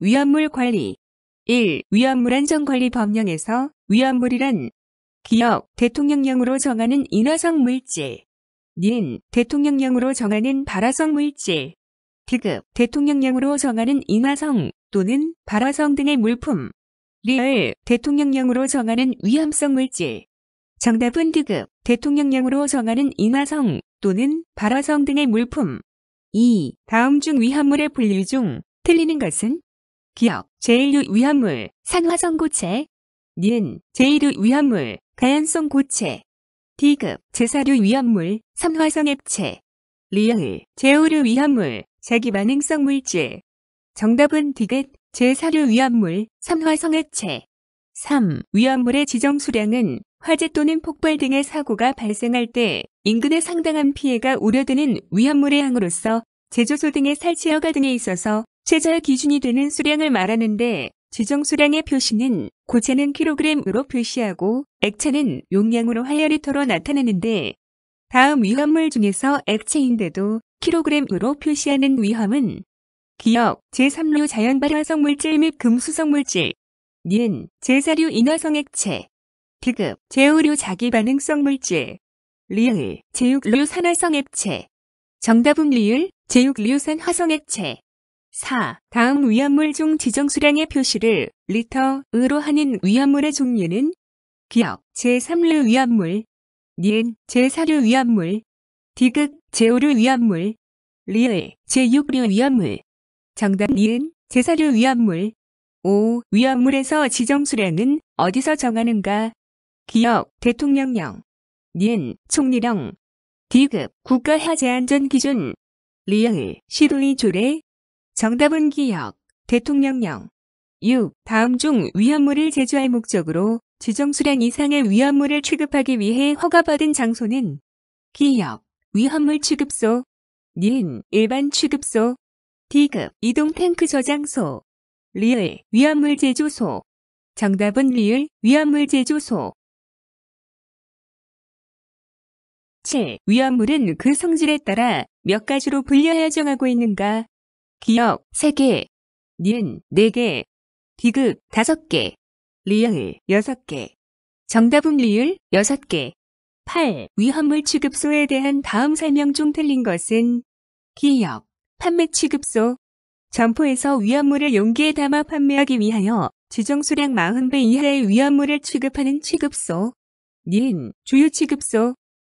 위험물 관리 1. 위험물 안전관리 법령에서 위험물이란 기억, 대통령령으로 정하는 인화성 물질 닌, 대통령령으로 정하는 발화성 물질 디귿, 대통령령으로 정하는 인화성 또는 발화성 등의 물품 리을, 대통령령으로 정하는 위험성 물질 정답은 디귿, 대통령령으로 정하는 인화성 또는 발화성 등의 물품 2. 다음 중 위험물의 분류 중 틀리는 것은 기억, 제1류 위험물, 산화성 고체 닌, 제2류 위험물, 가연성 고체 디귿, 제4류 위험물, 삼화성 액체 리을, 제5류 위험물, 자기반응성 물질 정답은 디귿, 제4류 위험물, 삼화성 액체 3. 위험물의 지정 수량은 화재 또는 폭발 등의 사고가 발생할 때 인근에 상당한 피해가 우려되는 위험물의 양으로서 제조소 등의 설치 허가 등에 있어서 최저 기준이 되는 수량을 말하는데 지정 수량의 표시는 고체는 킬로그램으로 표시하고 액체는 용량으로 하이리터로 나타내는데 다음 위험물 중에서 액체인데도 킬로그램으로 표시하는 위험은 기억, 제3류 자연발화성 물질 및 금수성 물질 닌, 제4류 인화성 액체 디귿, 제5류 자기반응성 물질 리을, 제6류 산화성 액체 정답은 리을, 제6류 산화성 액체 4. 다음 위험물 중 지정 수량의 표시를 리터으로 하는 위험물의 종류는 기억, 제3류 위험물 닌, 제4류 위험물 디귿, 제5류 위험물 리을, 제6류 위험물 정답 니은, 제4류 위험물 5. 위험물에서 지정 수량은 어디서 정하는가? 기억, 대통령령 닌, 총리령 디귿, 국가해제안전기준 리을, 시도의 조례 정답은 기억, 대통령령 6. 다음 중 위험물을 제조할 목적으로 지정 수량 이상의 위험물을 취급하기 위해 허가받은 장소는 기억, 위험물 취급소 닌, 일반 취급소 디귿, 이동 탱크 저장소 리을, 위험물 제조소 정답은 리을, 위험물 제조소 7. 위험물은 그 성질에 따라 몇 가지로 분류하여 정하고 있는가? 기억, 3개 닌, 4개 디귿, 5개 리을, 6개 정답은 리을, 6개 8. 위험물 취급소에 대한 다음 설명 중 틀린 것은 기억, 판매 취급소 점포에서 위험물을 용기에 담아 판매하기 위하여 지정 수량 40배 이하의 위험물을 취급하는 취급소 닌, 주유 취급소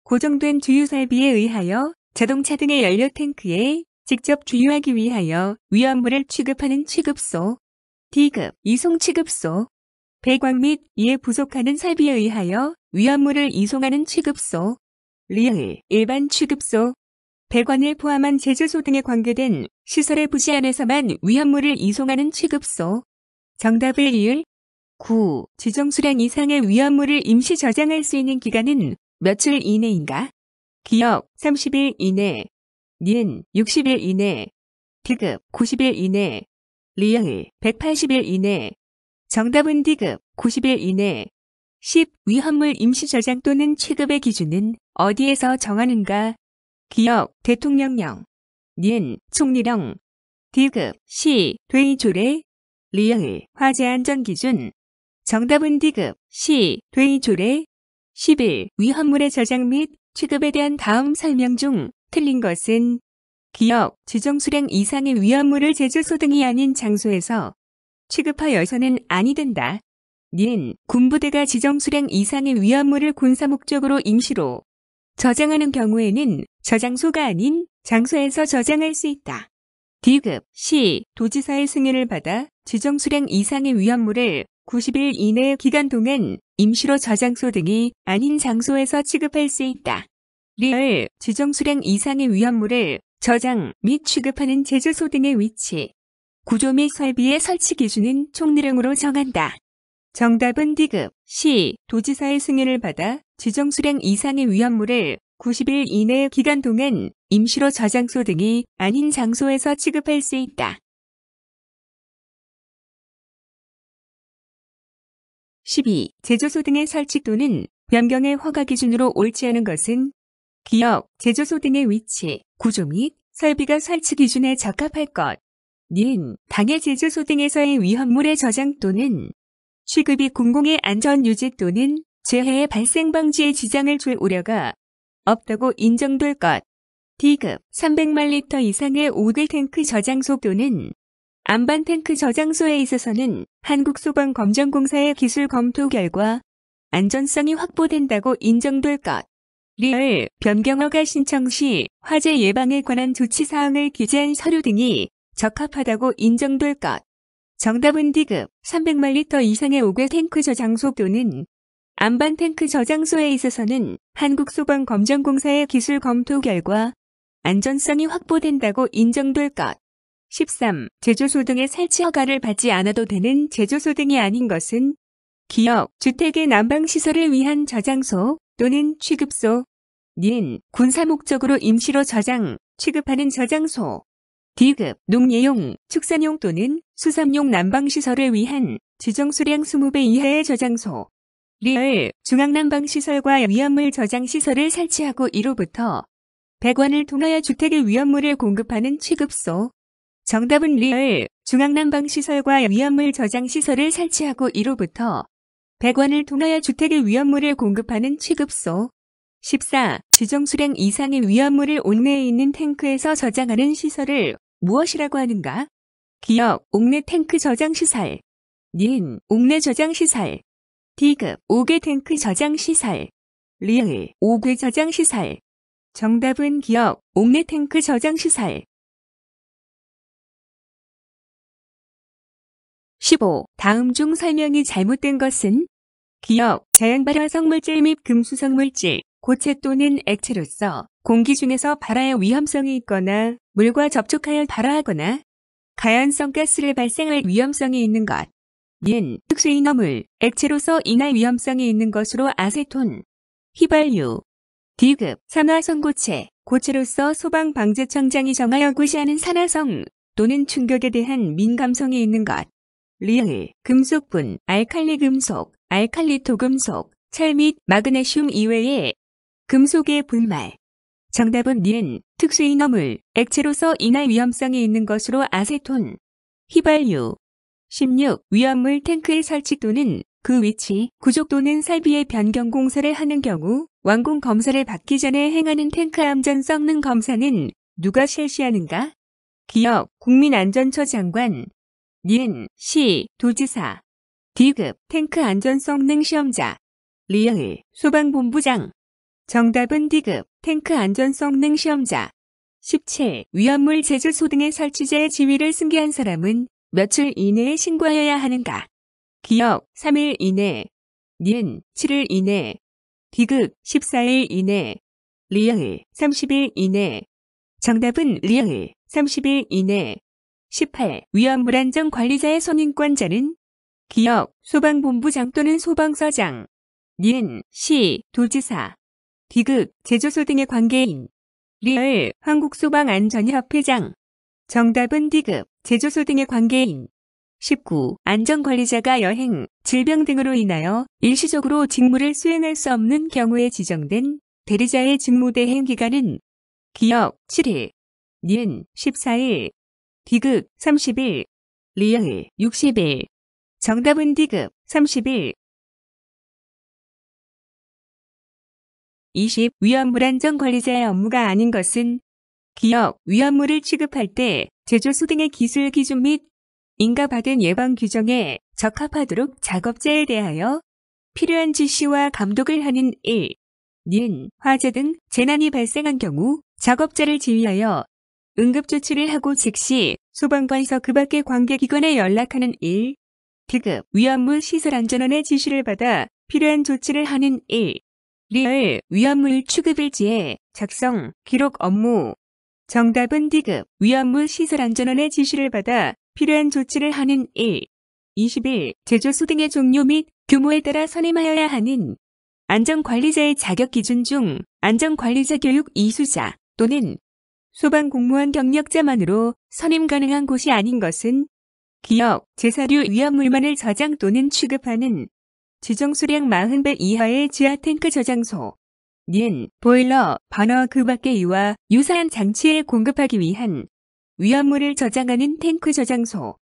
고정된 주유 설비에 의하여 자동차 등의 연료 탱크에 직접 주유하기 위하여 위험물을 취급하는 취급소 디귿, 이송 취급소 배관 및 이에 부속하는 설비에 의하여 위험물을 이송하는 취급소 리을, 일반 취급소 배관을 포함한 제조소 등에 관계된 시설의 부지 안에서만 위험물을 이송하는 취급소 정답을 리을 9. 지정 수량 이상의 위험물을 임시 저장할 수 있는 기간은 며칠 이내인가? 기억, 30일 이내 닌, 60일 이내 디귿, 90일 이내 리을, 180일 이내 정답은 디귿, 90일 이내 10. 위험물 임시 저장 또는 취급의 기준은 어디에서 정하는가? 기억, 대통령령 닌, 총리령 디귿, 시, 도의조례 리을, 화재안전기준 정답은 디귿, 시, 도의조례 11. 위험물의 저장 및 취급에 대한 다음 설명 중 틀린 것은 기억, 지정 수량 이상의 위험물을 제조소 등이 아닌 장소에서 취급하여서는 아니 된다. 닌, 군부대가 지정 수량 이상의 위험물을 군사 목적으로 임시로 저장하는 경우에는 저장소가 아닌 장소에서 저장할 수 있다. 디귿, 시, 도지사의 승인을 받아 지정 수량 이상의 위험물을 90일 이내 기간 동안 임시로 저장소 등이 아닌 장소에서 취급할 수 있다. 리을, 지정 수량 이상의 위험물을 저장 및 취급하는 제조소 등의 위치, 구조 및 설비의 설치 기준은 총리령으로 정한다. 정답은 디귿, 시, 도지사의 승인을 받아 지정 수량 이상의 위험물을 90일 이내 기간 동안 임시로 저장소 등이 아닌 장소에서 취급할 수 있다. 12. 제조소 등의 설치 또는 변경의 허가 기준으로 옳지 않은 것은 기억, 제조소 등의 위치, 구조 및 설비가 설치 기준에 적합할 것. 니은 당해 제조소 등에서의 위험물의 저장 또는 취급이 공공의 안전 유지 또는 재해의 발생 방지에 지장을 줄 우려가 없다고 인정될 것. D급 300만 이상의 오글탱크 저장소 또는 안반탱크 저장소에 있어서는 한국소방검정공사의 기술 검토 결과 안전성이 확보된다고 인정될 것. 리얼 변경허가 신청 시 화재 예방에 관한 조치사항을 기재한 서류 등이 적합하다고 인정될 것. 정답은 D급 300만 이상의 오글탱크 저장소 또는 안반탱크 저장소에 있어서는 한국소방검정공사의 기술 검토 결과 안전성이 확보된다고 인정될 것. 13. 제조소 등의 설치 허가를 받지 않아도 되는 제조소 등이 아닌 것은 기업, 주택의 난방시설을 위한 저장소 또는 취급소, 니은 군사 목적으로 임시로 저장, 취급하는 저장소. D급 농예용, 축산용 또는 수산용 난방시설을 위한 지정 수량 20배 이하의 저장소. 리얼 중앙난방시설과 위험물 저장시설을 설치하고 1호부터 100원을 통하여 주택의 위험물을 공급하는 취급소. 정답은 리얼 중앙난방시설과 위험물 저장시설을 설치하고 1호부터 100원을 통하여 주택의 위험물을 공급하는 취급소. 14. 지정 수량 이상의 위험물을 옥내에 있는 탱크에서 저장하는 시설을 무엇이라고 하는가? 기억 옥내 탱크 저장시설. 니은 옥내 저장시설. D급 옥외 탱크 저장시설. 리얼 옥외 저장시설. 정답은 기억 옥내 탱크 저장시설. 15. 다음 중 설명이 잘못된 것은? 기억 자연발화 성물질 및 금수성 물질, 고체 또는 액체로서 공기 중에서 발화의 위험성이 있거나 물과 접촉하여 발화하거나 가연성 가스를 발생할 위험성이 있는 것. 니은 특수인화물, 액체로서 인할 위험성이 있는 것으로 아세톤, 휘발유. D급 산화성고체, 고체로서 소방방재청장이 정하여 구시하는 산화성 또는 충격에 대한 민감성이 있는 것. 리얼 금속분, 알칼리 금속, 알칼리 토금속, 철 및 마그네슘 이외의 금속의 분말. 정답은 니은 특수인화물, 액체로서 인할 위험성이 있는 것으로 아세톤, 휘발유. 16. 위험물 탱크의 설치 또는 그 위치, 구조 또는 설비의 변경 공사를 하는 경우 완공 검사를 받기 전에 행하는 탱크 안전 성능 검사는 누가 실시하는가? 기억 국민안전처 장관. 니은 시 도지사. D급 탱크 안전 성능 시험자. 리얼 소방본부장. 정답은 D급 탱크 안전 성능 시험자. 17. 위험물 제조소 등의 설치자의 지위를 승계한 사람은 며칠 이내에 신고하여야 하는가? 기억 3일 이내. 니은 7일 이내. D급 14일 이내. 리얼 30일 이내. 정답은 리얼 30일 이내. 18. 위험물 안전 관리자의 선임권자는? 기억 소방본부장 또는 소방서장. 니은 시 도지사. D급 제조소 등의 관계인. 리얼 한국소방안전협회장. 정답은 D급 제조소 등의 관계인. 19. 안전관리자가 여행, 질병 등으로 인하여 일시적으로 직무를 수행할 수 없는 경우에 지정된 대리자의 직무대행 기간은? 기억 7일. 니은 14일. D급 30일. 리얼 60일. 정답은 D급 30일. 20. 위험물 안전관리자의 업무가 아닌 것은? 기억 위험물을 취급할 때 제조소 등의 기술 기준 및 인가받은 예방 규정에 적합하도록 작업자에 대하여 필요한 지시와 감독을 하는 일. 니은 화재 등 재난이 발생한 경우 작업자를 지휘하여 응급조치를 하고 즉시 소방관에서 그 밖의 관계기관에 연락하는 일. D급 위험물 시설안전원의 지시를 받아 필요한 조치를 하는 일. 리얼 위험물 취급일지의 작성, 기록 업무. 정답은 D급 위험물 시설안전원의 지시를 받아 필요한 조치를 하는 일. 21. 제조소 등의 종류 및 규모에 따라 선임하여야 하는 안전관리자의 자격기준 중 안전관리자 교육 이수자 또는 소방공무원 경력자만으로 선임 가능한 곳이 아닌 것은? 기억 제사류 위험물만을 저장 또는 취급하는 지정 수량 40배 이하의 지하탱크 저장소. 니은 보일러, 버너 그 밖의 이와 유사한 장치에 공급하기 위한 위험물을 저장하는 탱크 저장소.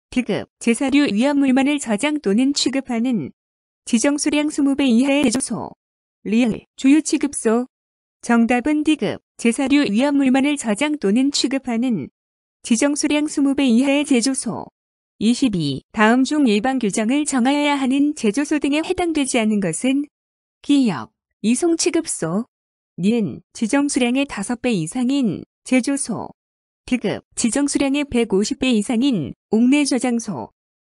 D급 제사류 위험물만을 저장 또는 취급하는 지정수량 20배 이하의 제조소. 리을 주유 취급소. 정답은 D급 제사류 위험물만을 저장 또는 취급하는 지정수량 20배 이하의 제조소. 22. 다음 중 일반 규정을 정하여야 하는 제조소 등에 해당되지 않는 것은 기역, 이송 취급소. 니은 지정수량의 5배 이상인 제조소. D급 지정수량의 150배 이상인 옥내 저장소.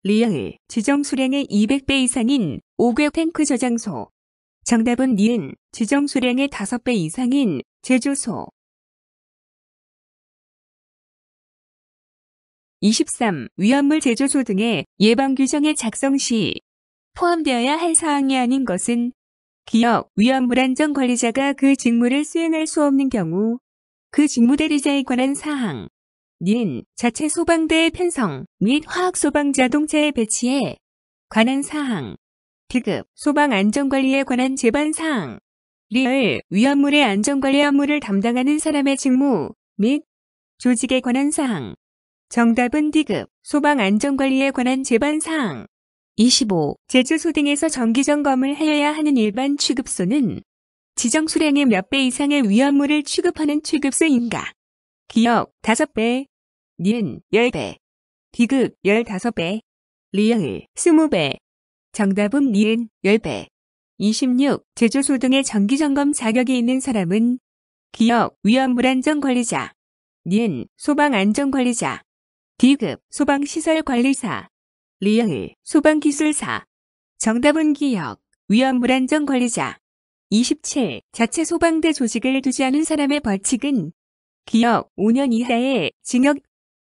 리을 지정수량의 200배 이상인 옥외 탱크 저장소. 정답은 니은 지정수량의 5배 이상인 제조소. 23. 위험물 제조소 등의 예방규정의 작성 시 포함되어야 할 사항이 아닌 것은 기역, 위험물 안전 관리자가 그 직무를 수행할 수 없는 경우 그 직무 대리자에 관한 사항. 니은 자체 소방대의 편성 및 화학 소방 자동차의 배치에 관한 사항. D급 소방 안전관리에 관한 제반 사항. 리을 위험물의 안전관리 업무를 담당하는 사람의 직무 및 조직에 관한 사항. 정답은 D급 소방 안전관리에 관한 제반 사항. 25. 제조소 등에서 정기점검을 하여야 하는 일반 취급소는 지정 수량의 몇 배 이상의 위험물을 취급하는 취급소인가? 기역 5배, 니은 10배, D급 15배, 리을 20배. 정답은 니은 10배. 26. 제조소 등의 정기점검 자격이 있는 사람은 기역 위험물안전관리자, 니은 소방안전관리자, D급 소방시설관리사, 리을 소방기술사. 정답은 기역 위험물안전관리자. 27. 자체 소방대 조직을 두지 않은 사람의 벌칙은 기역 5년 이하의 징역,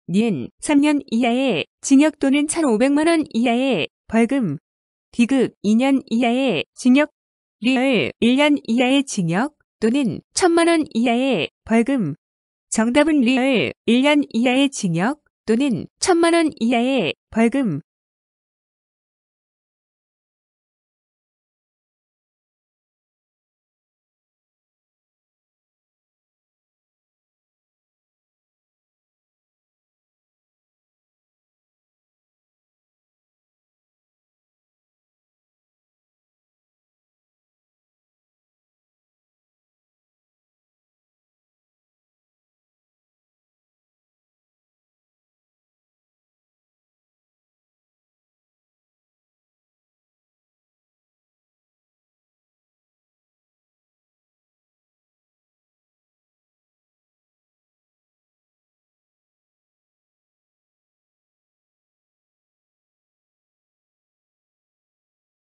니은 3년 이하의 징역 또는 1,500만 원 이하의 벌금. D급 2년 이하의 징역, 리을 1년 이하의 징역 또는 1,000만 원 이하의 벌금. 정답은 리을 1년 이하의 징역 또는 1,000만 원 이하의 벌금.